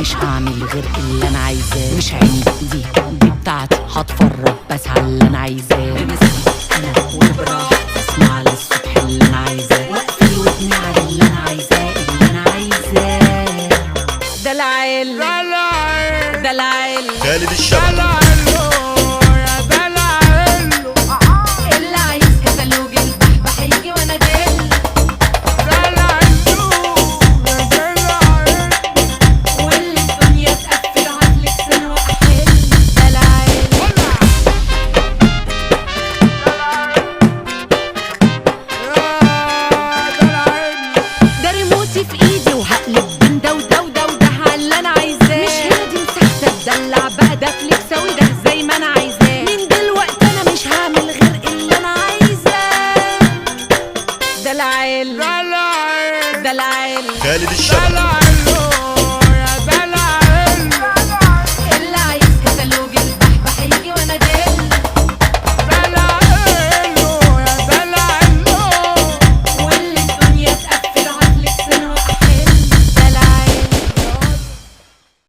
مش هعمل غير اللي انا عايزاه. مش عندي دي بتاعتي، هتفرج بس على اللي انا عايزاه. بمزاجي انا وبراحتي، اسمع للصبح اللي انا عايزاه، واقفل ودني على اللي انا عايزاه. اللي انا عايزاه ده العيل، ده العيل خالد الشبح. اللي عايز كتالوج البحبح يجي وانا ادل. واللي الدنيا تقفل هاتلك سنة واحل. ده العيل، ده ريموتي في ايدي وهقلب بين ده وده وده وده على اللي انا عايزاه. مش هي دي مساحتي اتدلع بقى، ده فليكس اوي ده زي ما انا عايزاه. من دلوقتي انا مش هعمل غير اللي انا عايزاه. ده العيل، ده العيل خالد الشبح.